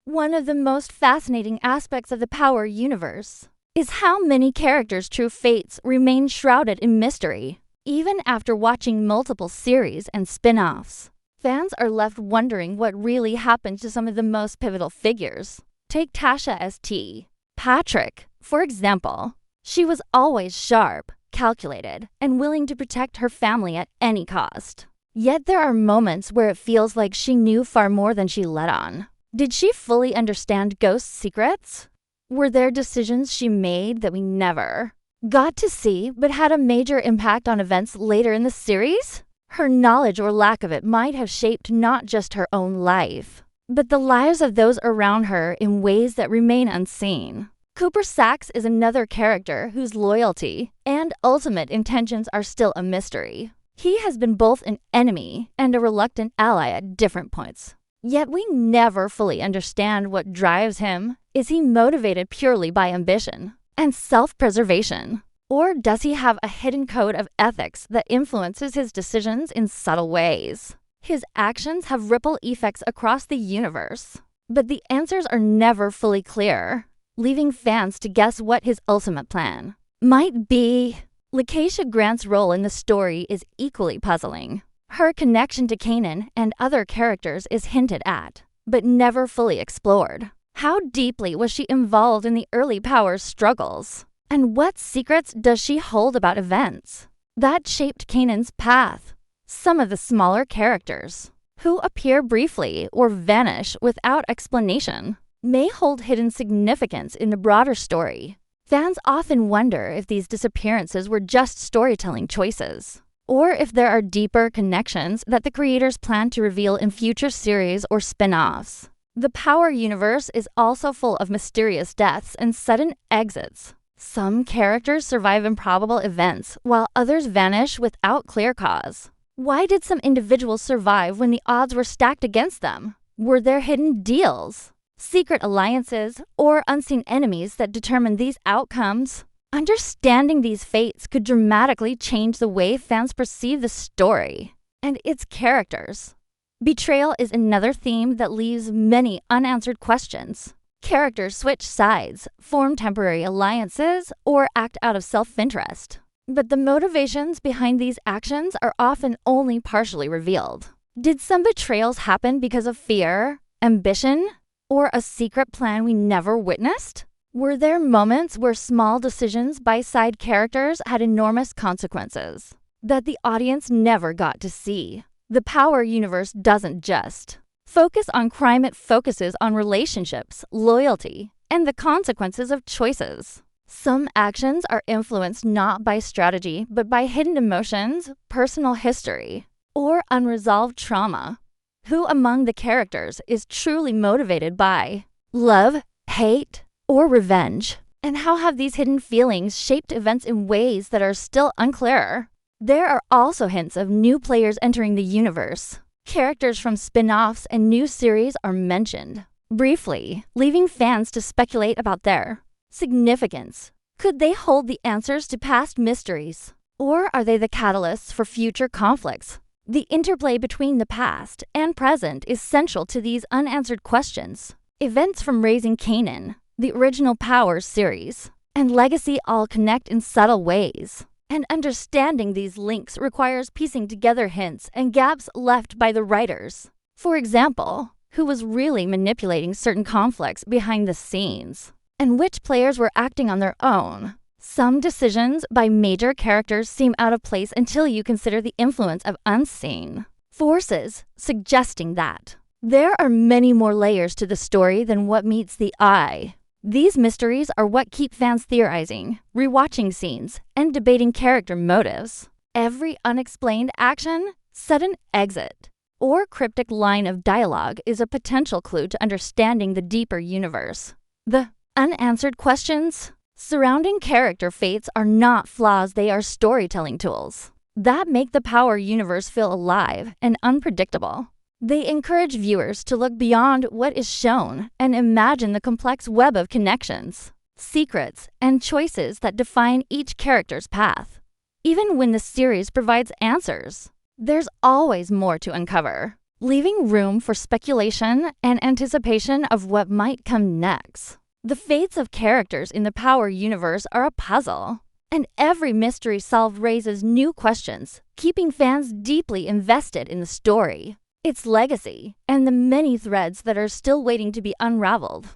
One of the most fascinating aspects of the Power universe is how many characters' true fates remain shrouded in mystery. Even after watching multiple series and spin-offs, fans are left wondering what really happened to some of the most pivotal figures. Take Tasha St. Patrick, for example. She was always sharp, calculated, and willing to protect her family at any cost. Yet there are moments where it feels like she knew far more than she let on. Did she fully understand Ghost's secrets? Were there decisions she made that we never got to see but had a major impact on events later in the series? Her knowledge or lack of it might have shaped not just her own life, but the lives of those around her in ways that remain unseen. Cooper Saxe is another character whose loyalty and ultimate intentions are still a mystery. He has been both an enemy and a reluctant ally at different points. Yet we never fully understand what drives him. Is he motivated purely by ambition and self-preservation? Or does he have a hidden code of ethics that influences his decisions in subtle ways? His actions have ripple effects across the universe, but the answers are never fully clear, leaving fans to guess what his ultimate plan might be. Lakeisha Grant's role in the story is equally puzzling. Her connection to Kanan and other characters is hinted at, but never fully explored. How deeply was she involved in the early Powers struggles? And what secrets does she hold about events that shaped Kanan's path? Some of the smaller characters, who appear briefly or vanish without explanation, may hold hidden significance in the broader story. Fans often wonder if these disappearances were just storytelling choices, or if there are deeper connections that the creators plan to reveal in future series or spin-offs. The Power universe is also full of mysterious deaths and sudden exits. Some characters survive improbable events, while others vanish without clear cause. Why did some individuals survive when the odds were stacked against them? Were there hidden deals, secret alliances, or unseen enemies that determine these outcomes? Understanding these fates could dramatically change the way fans perceive the story and its characters. Betrayal is another theme that leaves many unanswered questions. Characters switch sides, form temporary alliances, or act out of self-interest. But the motivations behind these actions are often only partially revealed. Did some betrayals happen because of fear, ambition, or a secret plan we never witnessed? Were there moments where small decisions by side characters had enormous consequences that the audience never got to see? The Power universe doesn't just focus on crime, it focuses on relationships, loyalty, and the consequences of choices. Some actions are influenced not by strategy, but by hidden emotions, personal history, or unresolved trauma. Who among the characters is truly motivated by love, hate, or revenge? And how have these hidden feelings shaped events in ways that are still unclear? There are also hints of new players entering the universe. Characters from spin-offs and new series are mentioned briefly, leaving fans to speculate about their significance. Could they hold the answers to past mysteries? Or are they the catalysts for future conflicts? The interplay between the past and present is central to these unanswered questions. Events from Raising Kanan, the original Powers series, and Legacy all connect in subtle ways. And understanding these links requires piecing together hints and gaps left by the writers. For example, who was really manipulating certain conflicts behind the scenes, and which players were acting on their own. Some decisions by major characters seem out of place until you consider the influence of unseen forces, suggesting that there are many more layers to the story than what meets the eye. These mysteries are what keep fans theorizing, rewatching scenes, and debating character motives. Every unexplained action, sudden exit, or cryptic line of dialogue is a potential clue to understanding the deeper universe. The unanswered questions surrounding character fates are not flaws, they are storytelling tools that make the Power universe feel alive and unpredictable. They encourage viewers to look beyond what is shown and imagine the complex web of connections, secrets, and choices that define each character's path. Even when the series provides answers, there's always more to uncover. leaving room for speculation and anticipation of what might come next. The fates of characters in the Power universe are a puzzle, and every mystery solved raises new questions, keeping fans deeply invested in the story, its legacy, and the many threads that are still waiting to be unraveled.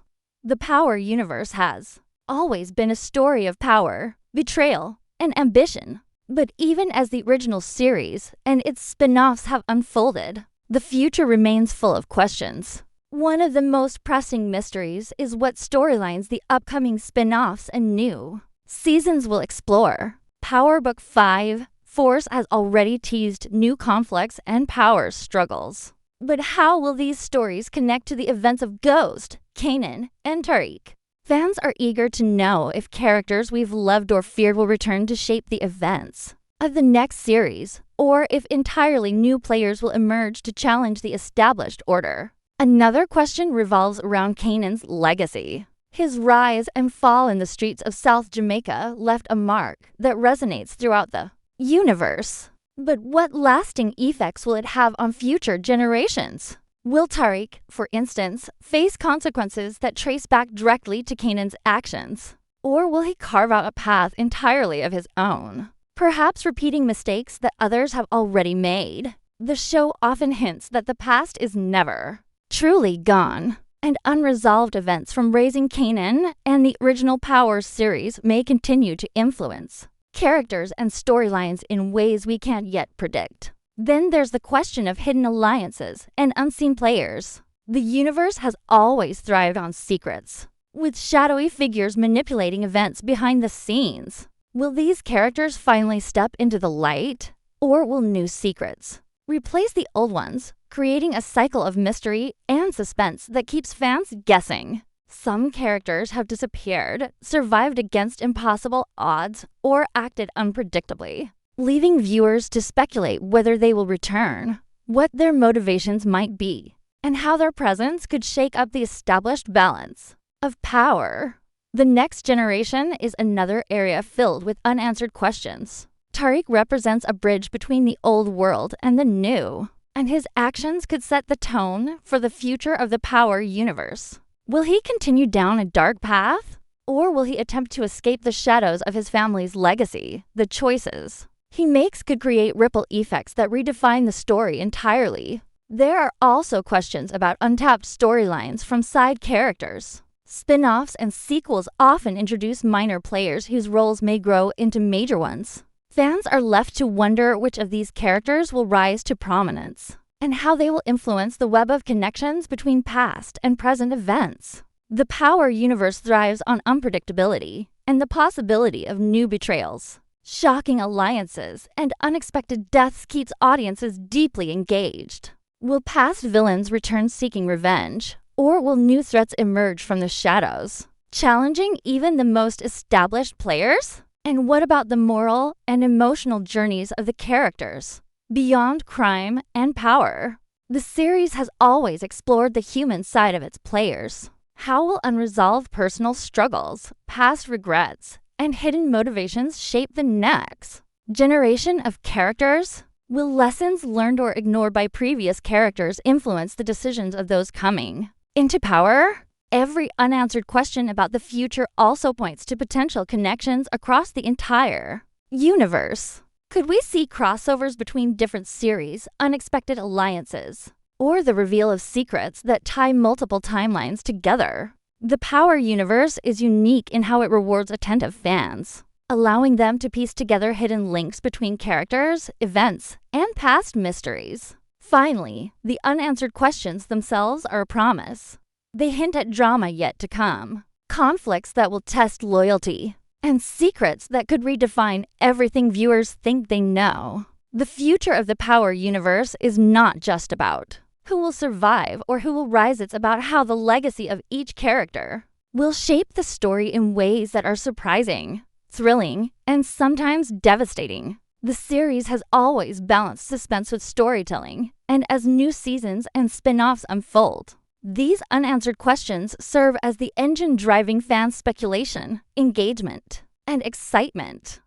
The Power universe has always been a story of power, betrayal, and ambition. But even as the original series and its spin-offs have unfolded, the future remains full of questions. One of the most pressing mysteries is what storylines the upcoming spin-offs and new seasons will explore. Power Book 5, Force has already teased new conflicts and power struggles. But how will these stories connect to the events of Ghost, Kanan, and Tariq? Fans are eager to know if characters we've loved or feared will return to shape the events of the next series, or if entirely new players will emerge to challenge the established order. Another question revolves around Kanan's legacy. His rise and fall in the streets of South Jamaica left a mark that resonates throughout the universe. But what lasting effects will it have on future generations? Will Tariq, for instance, face consequences that trace back directly to Kanan's actions? Or will he carve out a path entirely of his own, perhaps repeating mistakes that others have already made? The show often hints that the past is never truly gone, and unresolved events from Raising Kanan and the original Power series may continue to influence characters and storylines in ways we can't yet predict. Then there's the question of hidden alliances and unseen players. The universe has always thrived on secrets, with shadowy figures manipulating events behind the scenes. Will these characters finally step into the light? Or will new secrets replace the old ones, creating a cycle of mystery and suspense that keeps fans guessing? Some characters have disappeared, survived against impossible odds, or acted unpredictably, leaving viewers to speculate whether they will return, what their motivations might be, and how their presence could shake up the established balance of power. The next generation is another area filled with unanswered questions. Tariq represents a bridge between the old world and the new, and his actions could set the tone for the future of the Power universe. Will he continue down a dark path? Or will he attempt to escape the shadows of his family's legacy? The choices he makes could create ripple effects that redefine the story entirely. There are also questions about untapped storylines from side characters. Spin-offs and sequels often introduce minor players whose roles may grow into major ones. Fans are left to wonder which of these characters will rise to prominence, and how they will influence the web of connections between past and present events. The Power universe thrives on unpredictability and the possibility of new betrayals. Shocking alliances and unexpected deaths keeps audiences deeply engaged. Will past villains return seeking revenge, or will new threats emerge from the shadows, challenging even the most established players? And what about the moral and emotional journeys of the characters? Beyond crime and power, the series has always explored the human side of its players. How will unresolved personal struggles, past regrets, and hidden motivations shape the next generation of characters? Will lessons learned or ignored by previous characters influence the decisions of those coming into power? Every unanswered question about the future also points to potential connections across the entire universe. Could we see crossovers between different series, unexpected alliances, or the reveal of secrets that tie multiple timelines together? The Power universe is unique in how it rewards attentive fans, allowing them to piece together hidden links between characters, events, and past mysteries. Finally, the unanswered questions themselves are a promise. They hint at drama yet to come, conflicts that will test loyalty, and secrets that could redefine everything viewers think they know. The future of the Power universe is not just about who will survive or who will rise. It's about how the legacy of each character will shape the story in ways that are surprising, thrilling, and sometimes devastating. The series has always balanced suspense with storytelling, and as new seasons and spin-offs unfold, these unanswered questions serve as the engine driving fan speculation, engagement, and excitement.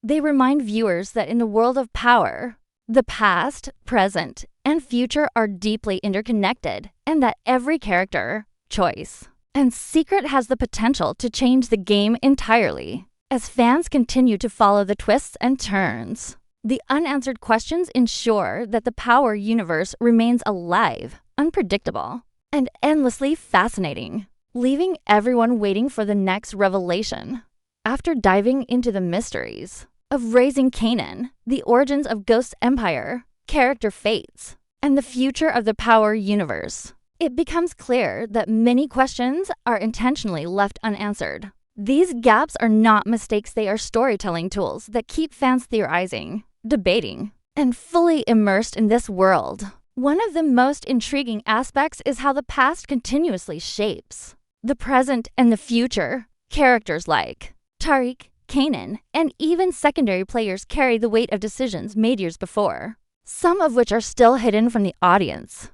They remind viewers that in the world of power, the past, present, and future are deeply interconnected, and that every character, choice, and secret has the potential to change the game entirely. As fans continue to follow the twists and turns, the unanswered questions ensure that the Power universe remains alive, unpredictable, and endlessly fascinating, leaving everyone waiting for the next revelation. After diving into the mysteries of Raising Kanan, the origins of Ghost's empire, character fates, and the future of the Power universe, it becomes clear that many questions are intentionally left unanswered. These gaps are not mistakes, they are storytelling tools that keep fans theorizing, debating, and fully immersed in this world. One of the most intriguing aspects is how the past continuously shapes the present and the future. Characters like Tariq, Kanan, and even secondary players carry the weight of decisions made years before, some of which are still hidden from the audience.